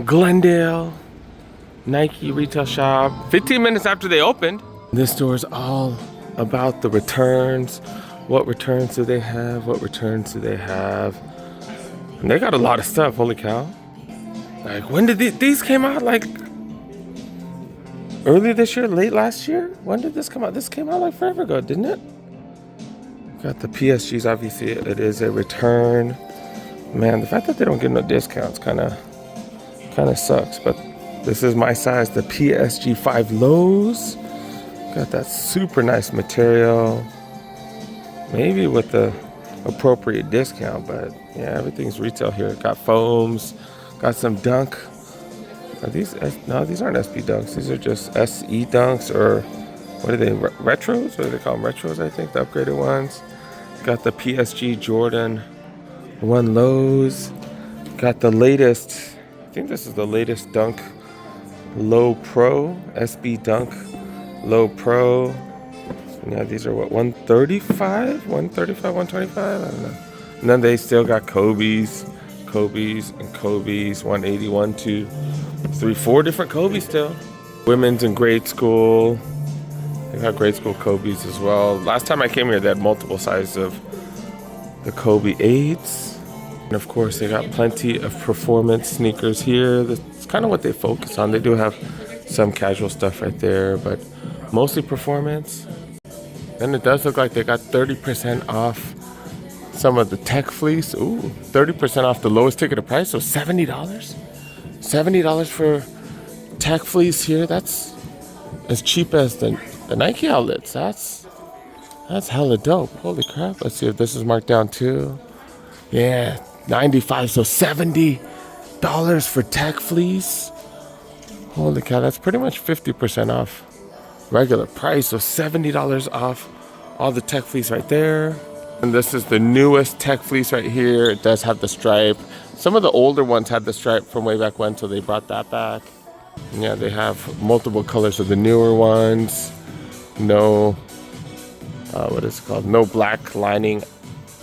Glendale Nike retail shop. 15 minutes after they opened. This store is all about the returns. What returns do they have? What returns do they have? And they got a lot of stuff, holy cow. Like, when did these came out? Like, early this year, late last year? When did this come out? This came out like forever ago, didn't it? Got the PSGs, obviously it is a return. Man, the fact that they don't give no discounts kind of sucks, but this is my size, the PSG 5 lows. Got that super nice material. Maybe with the appropriate discount, but yeah, everything's retail here. Got foams, got some dunk. Are these, no, these aren't SB dunks. These are just SE dunks, or what are they, retros? What do they call them? Retros, I think, the upgraded ones. Got the PSG Jordan 1 lows. Got the latest, I think this is the latest dunk low pro, SB dunk low pro. Yeah, these are what, 135, 125, I don't know. And then they still got Kobe's, and Kobe's, 180, 1, 2, 3, 4 different Kobe's still. Women's in grade school. They got grade school Kobe's as well. Last time I came here, they had multiple sizes of the Kobe 8s. And of course, they got plenty of performance sneakers here. That's kind of what they focus on. They do have some casual stuff right there, but mostly performance. And it does look like they got 30% off some of the Tech Fleece. Ooh, 30% off the lowest ticket price, so $70. $70 for Tech Fleece here. That's as cheap as the Nike outlets. That's hella dope. Holy crap. Let's see if this is marked down too. Yeah, 95, so $70 for Tech Fleece. Holy cow, that's pretty much 50% off regular price, so $70 off all the Tech Fleece right there. And this is the newest Tech Fleece right here. It does have the stripe. Some of the older ones had the stripe from way back when, so they brought that back. And yeah, they have multiple colors of the newer ones. No, what is it called? No black lining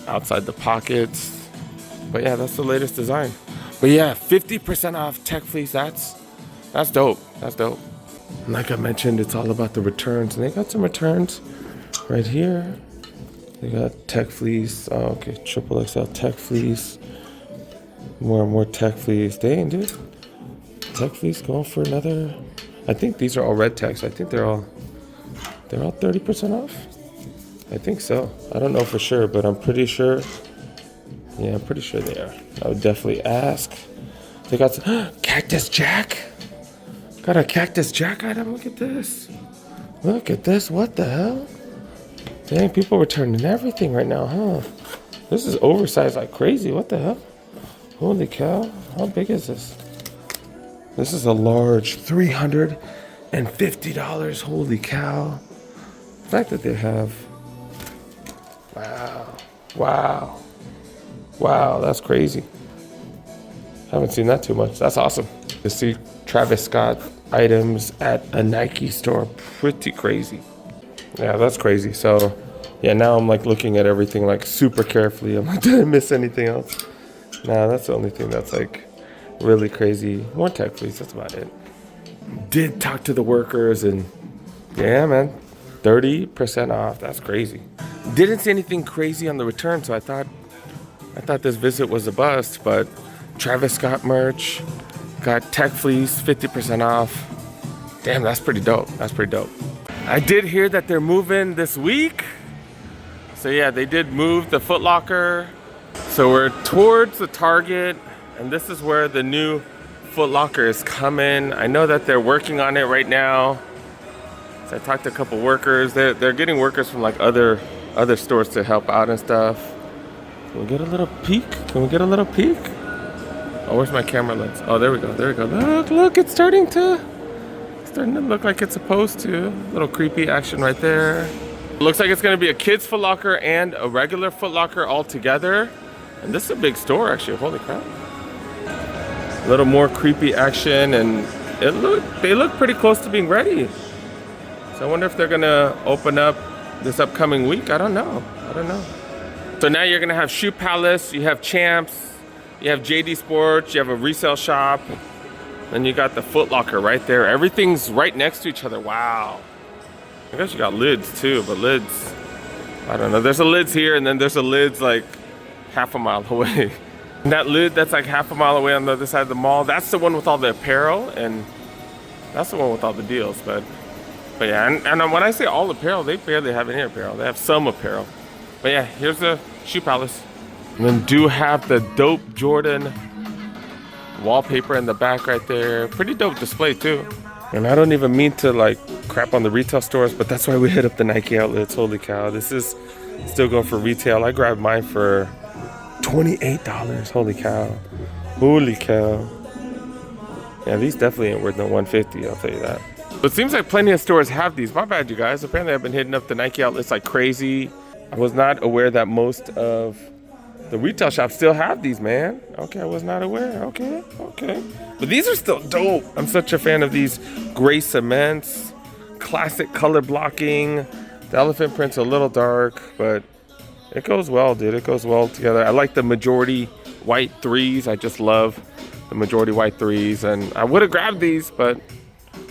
outside the pockets. But yeah, that's the latest design. But yeah, 50% off Tech Fleece. That's dope. That's dope. And like I mentioned, it's all about the returns. And they got some returns right here. They got Tech Fleece. Oh, okay, triple XL Tech Fleece. More and more Tech Fleece. Dang, dude. Tech Fleece going for another. I think these are all red techs. I think they're all 30% off. I think so. I don't know for sure, but I'm pretty sure. Yeah, I'm pretty sure they are. I would definitely ask. They got some Cactus Jack. Got a Cactus Jack item. Look at this. Look at this. What the hell? Dang, people returning everything right now, huh? This is oversized like crazy. What the hell? Holy cow. How big is this? This is a large $350. Holy cow. The fact that they have. Wow, that's crazy. Haven't seen that too much. That's awesome. To see Travis Scott items at a Nike store, pretty crazy. Yeah, that's crazy. So yeah, now I'm like looking at everything like super carefully. I'm like, did I miss anything else? Nah, that's the only thing that's like really crazy. More Tech Fleece, that's about it. Did talk to the workers, and yeah, man, 30% off. That's crazy. Didn't see anything crazy on the return, so I thought this visit was a bust, but Travis Scott merch, got Tech Fleece 50% off. Damn, that's pretty dope. That's pretty dope. I did hear that they're moving this week. So yeah, they did move the Foot Locker. So we're towards the Target, and this is where the new Foot Locker is coming. I know that they're working on it right now. So I talked to a couple workers. They're getting workers from like other stores to help out and stuff. Can we get a little peek? Can we get a little peek? Oh, where's my camera lens? Oh, there we go. There we go. Look, it's starting to look like it's supposed to. Little creepy action right there. Looks like it's gonna be a kids Foot Locker and a regular Foot Locker all together. And this is a big store actually, holy crap. A little more creepy action, and they look pretty close to being ready. So I wonder if they're gonna open up this upcoming week. I don't know. So now you're gonna have Shoe Palace, you have Champs, you have JD Sports, you have a resale shop. Then you got the Foot Locker right there. Everything's right next to each other. Wow. I guess you got lids too, but lids, I don't know. There's a lids here, and then there's a lids like half a mile away. And that lid that's like half a mile away on the other side of the mall, that's the one with all the apparel, and that's the one with all the deals. But yeah, and when I say all apparel, they barely have any apparel. They have some apparel. But yeah, here's the Shoe Palace. And then do have the dope Jordan wallpaper in the back right there. Pretty dope display too. And I don't even mean to like crap on the retail stores, but that's why we hit up the Nike outlets. Holy cow, this is still going for retail. I grabbed mine for $28. Holy cow. Holy cow. Yeah, these definitely ain't worth no $150, I'll tell you that. But it seems like plenty of stores have these. My bad, you guys. Apparently I've been hitting up the Nike outlets like crazy. I was not aware that most of the retail shops still have these, man. Okay, I was not aware. Okay. But these are still dope. I'm such a fan of these gray cements, classic color blocking. The elephant print's a little dark, but it goes well, dude. It goes well together. I like the majority white threes. I just love the majority white threes. And I would have grabbed these, but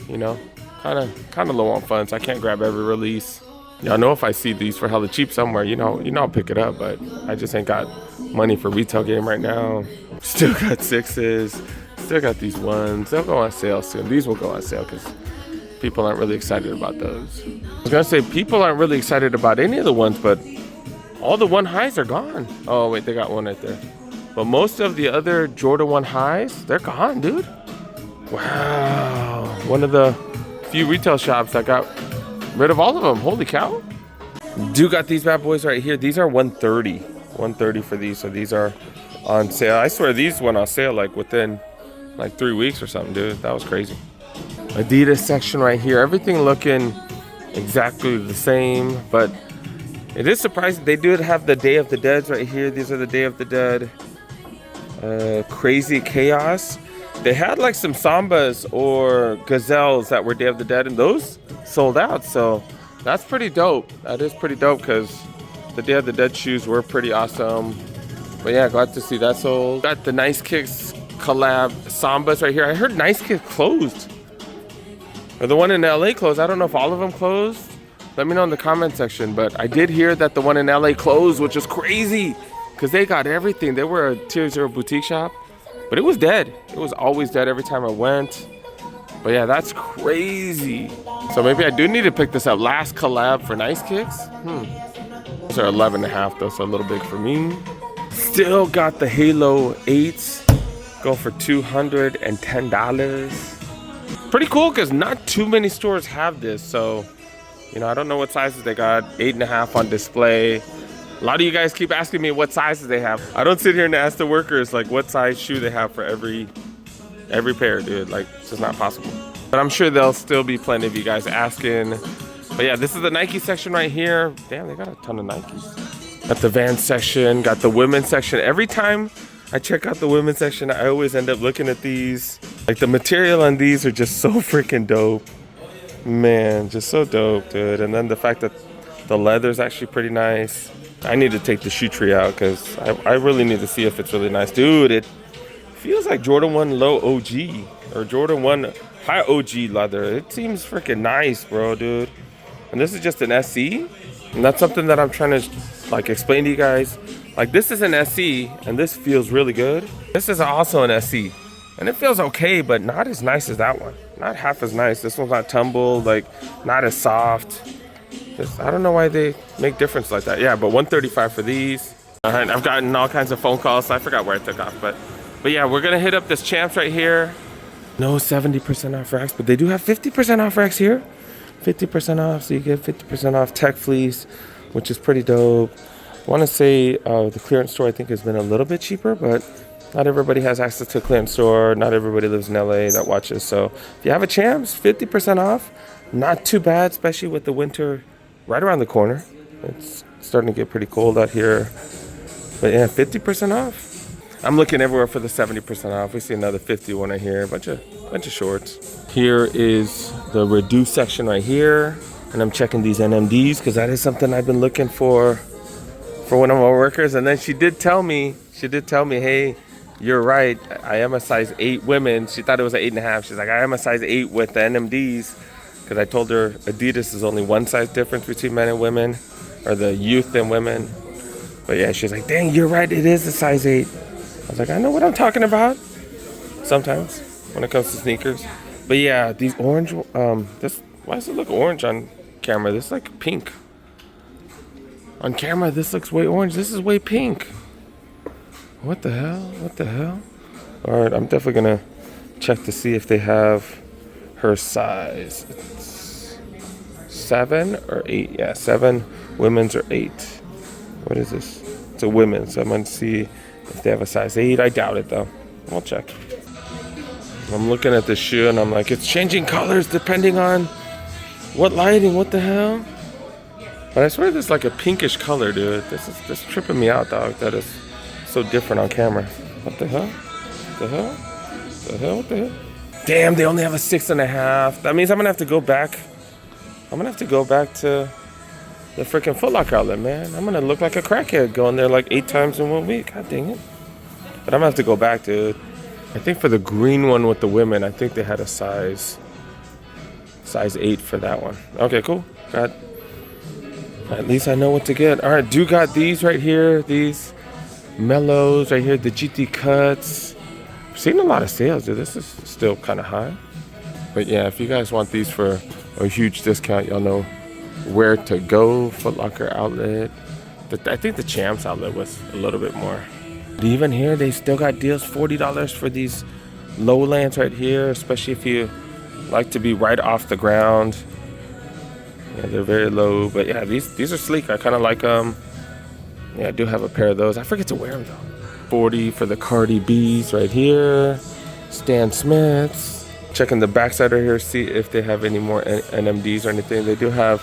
you know, kind of low on funds. I can't grab every release. Y'all know if I see these for hella cheap somewhere, you know I'll pick it up, but I just ain't got money for retail game right now. Still got sixes, still got these ones. They'll go on sale soon. These will go on sale because people aren't really excited about those. I was gonna say people aren't really excited about any of the ones, but all the 1 highs are gone. Oh wait, they got one right there. But most of the other Jordan 1 highs, they're gone, dude. Wow, one of the few retail shops that got rid of all of them. Holy cow. Do got these bad boys right here. These are $130 for these. So these are on sale. I swear these went on sale like within like 3 weeks or something, dude. That was crazy. Adidas section right here. Everything looking exactly the same, but it is surprising. They do have the Day of the Deads right here. These are the Day of the Dead. Crazy Chaos. They had like some Sambas or Gazelles that were Day of the Dead, and those sold out. So that's pretty dope. That is pretty dope because the Day of the Dead shoes were pretty awesome. But yeah, glad to see that sold. Got the Nice Kicks collab Sambas right here. I heard Nice Kicks closed. Or the one in LA closed. I don't know if all of them closed. Let me know in the comment section. But I did hear that the one in LA closed, which is crazy because they got everything. They were a tier 0 boutique shop, but it was dead. It was always dead every time I went. But yeah, that's crazy. So maybe I do need to pick this up. Last collab for Nice Kicks. Those are 11.5 though, so a little big for me. Still got the Halo 8s. Go for $210. Pretty cool because not too many stores have this. So, you know, I don't know what sizes they got. 8.5 on display. A lot of you guys keep asking me what sizes they have. I don't sit here and ask the workers like what size shoe they have for every pair, dude. Like, it's just not possible. But I'm sure there'll still be plenty of you guys asking. But yeah, this is the Nike section right here. Damn, they got a ton of Nikes. Got the Vans section, got the women's section. Every time I check out the women's section, I always end up looking at these. Like, the material on these are just so freaking dope. Man, just so dope, dude. And then the fact that the leather's actually pretty nice. I need to take the shoe tree out because I really need to see if it's really nice. Dude, it feels like Jordan 1 low OG or Jordan 1 high OG leather. It seems freaking nice, bro, dude. And this is just an SE. And that's something that I'm trying to like explain to you guys. Like, this is an SE and this feels really good. This is also an SE and it feels okay, but not as nice as that one. Not half as nice. This one's not tumbled, like not as soft. I don't know why they make difference like that. Yeah, but $135 for these. I've gotten all kinds of phone calls. So I forgot where I took off, but yeah, we're gonna hit up this Champs right here. No 70% off racks, but they do have 50% off racks here. 50% off, so you get 50% off Tech Fleece, which is pretty dope. I want to say the clearance store I think has been a little bit cheaper, but not everybody has access to a clearance store. Not everybody lives in LA that watches. So if you have a Champs, 50% off, not too bad, especially with the winter right around the corner. It's starting to get pretty cold out here. But yeah, 50% off. I'm looking everywhere for the 70% off. We see another 51 right here. Bunch of shorts. Here is the reduced section right here. And I'm checking these NMDs because that is something I've been looking for one of my workers. And then she did tell me, hey, You're right. I am a size 8 women. She thought it was an 8.5. She's like, I am a size 8 with the NMDs. Because I told her Adidas is only one size difference between men and women. Or the youth and women. But yeah, she's like, dang, you're right. It is a size 8. I was like, I know what I'm talking about. Sometimes. When it comes to sneakers. But yeah, these orange. Why does it look orange on camera? This is like pink. On camera, this looks way orange. This is way pink. What the hell? What the hell? All right, I'm definitely gonna check to see if they have her size. It's 7 or 8. Yeah, 7 women's or 8. What is this? It's a women's. So I'm gonna see if they have a size 8. I doubt it though. I'll check. I'm looking at the shoe and I'm like, it's changing colors depending on what lighting. What the hell? But I swear this is like a pinkish color, dude. This is tripping me out, dog. That is so different on camera. What the hell? The hell? The hell? What the hell? Damn, they only have a 6.5. That means I'm gonna have to go back. I'm gonna have to go back to the freaking Foot Locker outlet, man. I'm gonna look like a crackhead going there like 8 times in 1 week. God dang it. But I'm gonna have to go back, dude. I think for the green one with the women, I think they had a size 8 for that one. Okay, cool. Got. At least I know what to get. All right, do got these right here. These mellows right here. The GT cuts. I've seen a lot of sales, dude. This is still kind of high. But yeah, if you guys want these for a huge discount, y'all know where to go. Foot Locker outlet. I think the Champs outlet was a little bit more. But even here, they still got deals. $40 for these lowlands right here. Especially if you like to be right off the ground. Yeah, they're very low, but yeah, these are sleek. I kind of like them. Yeah, I do have a pair of those. I forget to wear them though. 40 for the Cardi B's right here. Stan Smiths. Checking the backside right here, see if they have any more NMDs or anything. They do have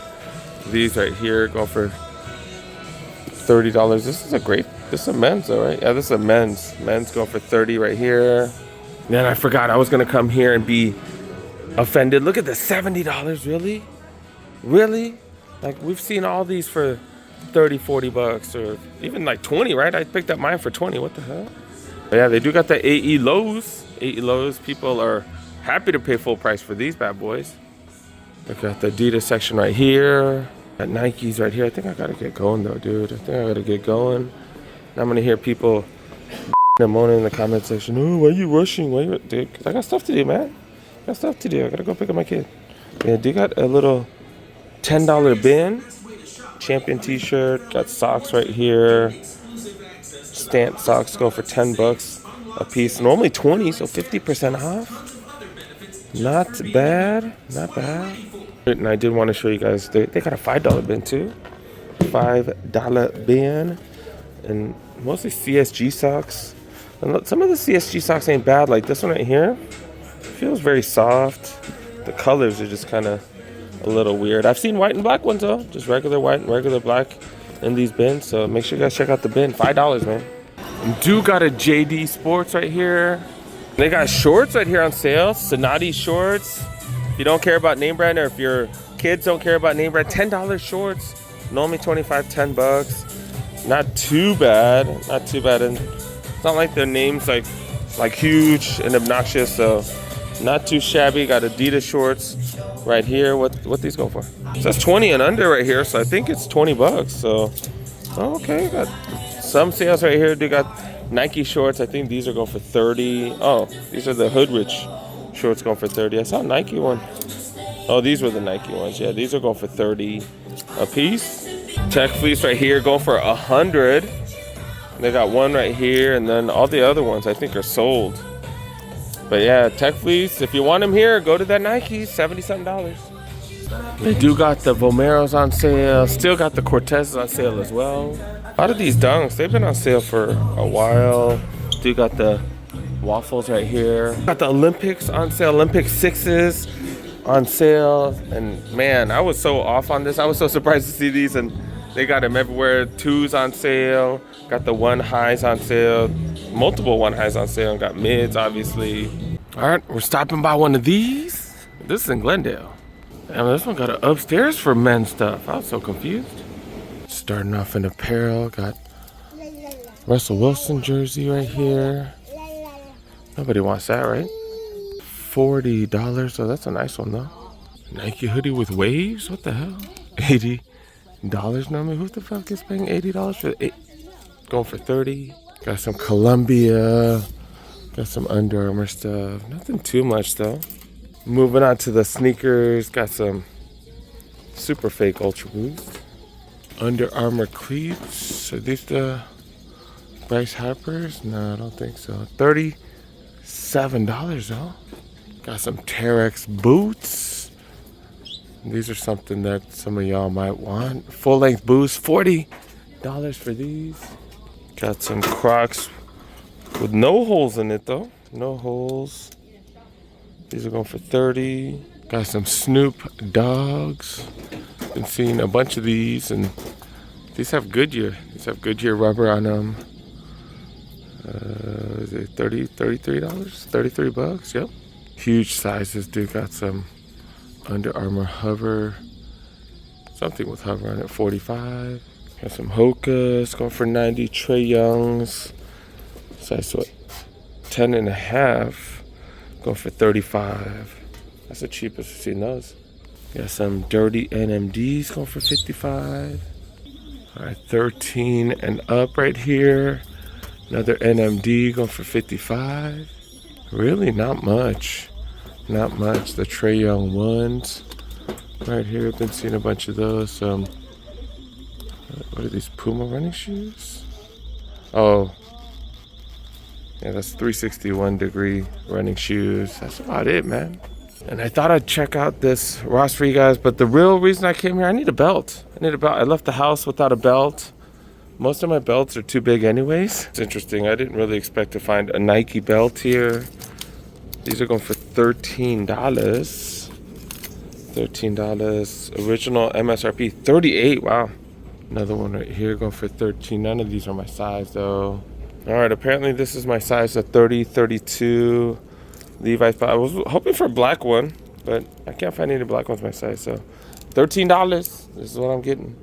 these right here, going for $30. This is a men's though, right? Yeah, this is a men's. Men's going for 30 right here. Man, I forgot I was gonna come here and be offended. Look at the $70, really? Really? Like, we've seen all these for 30, 40 bucks or even like 20, right? I picked up mine for 20. What the hell? But yeah, they do got the AE lows. AE lows. People are happy to pay full price for these bad boys. They got the Adidas section right here. Got Nikes right here. I think I gotta get going though, dude. I think I gotta get going. Now I'm gonna hear people moaning in the comment section. Oh, why are you rushing? Why you, dude? 'Cause I got stuff to do, man. I got stuff to do. I gotta go pick up my kid. Yeah, they got a little $10 bin, champion t-shirt, got socks right here, Stant socks go for 10 bucks a piece, normally 20, so 50% off. Not bad, not bad. And I did want to show you guys, they got a $5 bin too, $5 bin, and mostly CSG socks. And some of the CSG socks ain't bad, like this one right here, feels very soft. The colors are just kind of a little weird. I've seen white and black ones though, just regular white and regular black in these bins. So make sure you guys check out the bin. $5, man. And do got a JD Sports right here. They got shorts right here on sale. Sonati shorts. If you don't care about name brand, or if your kids don't care about name brand, $10 shorts. Normally 25, 10 bucks. Not too bad. Not too bad. And it's not like their names like huge and obnoxious. So not too shabby. Got Adidas shorts right here. What these go for? It says 20 and under right here, so I think it's 20 bucks. So okay, got some sales right here. They got Nike shorts. I think these are going for 30. Oh, these are the Hoodrich shorts going for 30. I saw a Nike one. Oh, these were the Nike ones. Yeah, these are going for 30 a piece. Tech Fleece right here going for 100. They got one right here, and then all the other ones I think are sold. But yeah, Tech Fleece, if you want them here, go to that Nike, $70-something. They do got the Vomeros on sale. Still got the Cortezes on sale as well. A lot of these dunks, they've been on sale for a while. Do got the waffles right here. Got the Olympics on sale, Olympic 6s on sale. And man, I was so off on this. I was so surprised to see these, and they got them everywhere. 2s on sale. Got the 1 highs on sale. Multiple 1 highs on sale. Got mids, obviously. All right, we're stopping by one of these. This is in Glendale. And this one got an upstairs for men's stuff. I was so confused. Starting off in apparel. Got Russell Wilson jersey right here. Nobody wants that, right? $40. Oh, that's a nice one though. Nike hoodie with waves? What the hell? $80 normally? Who the fuck is paying $80 for it? Going for 30. Got some Columbia. Got some Under Armour stuff. Nothing too much though. Moving on to the sneakers. Got some super fake Ultra Boost. Under Armour cleats. Are these the Bryce Harpers? No, I don't think so. $37 though. Got some Terex boots. These are something that some of y'all might want. Full length boots, $40 for these. Got some Crocs with no holes in it though. No holes. These are going for 30. Got some Snoop Dogs. Been seeing a bunch of these, and these have Goodyear. These have Goodyear rubber on them. Is it $33? 33 bucks, yep. Huge sizes, dude. Got some Under Armour Hover. Something with Hover on it, 45. Got some Hokas, going for 90. Trae Youngs. Size what? 10 and a half. Going for 35. That's the cheapest I've seen those. Got some dirty NMDs going for 55. All right, 13 and up right here. Another NMD going for 55. Really not much. Not much. The Trae Young ones right here. I've been seeing a bunch of those. What are these, Puma running shoes? Oh, yeah, that's 361 degree running shoes. That's about it, man. And I thought I'd check out this Ross for you guys, but the real reason I came here, I need a belt. I left the house without a belt. Most of my belts are too big anyways. It's interesting. I didn't really expect to find a Nike belt here. These are going for $13. $13. Original MSRP, $38. Wow. Another one right here going for $13. None of these are my size though. All right, apparently this is my size, a 30, 32 Levi's. But I was hoping for a black one, but I can't find any black ones my size. So $13. This is what I'm getting.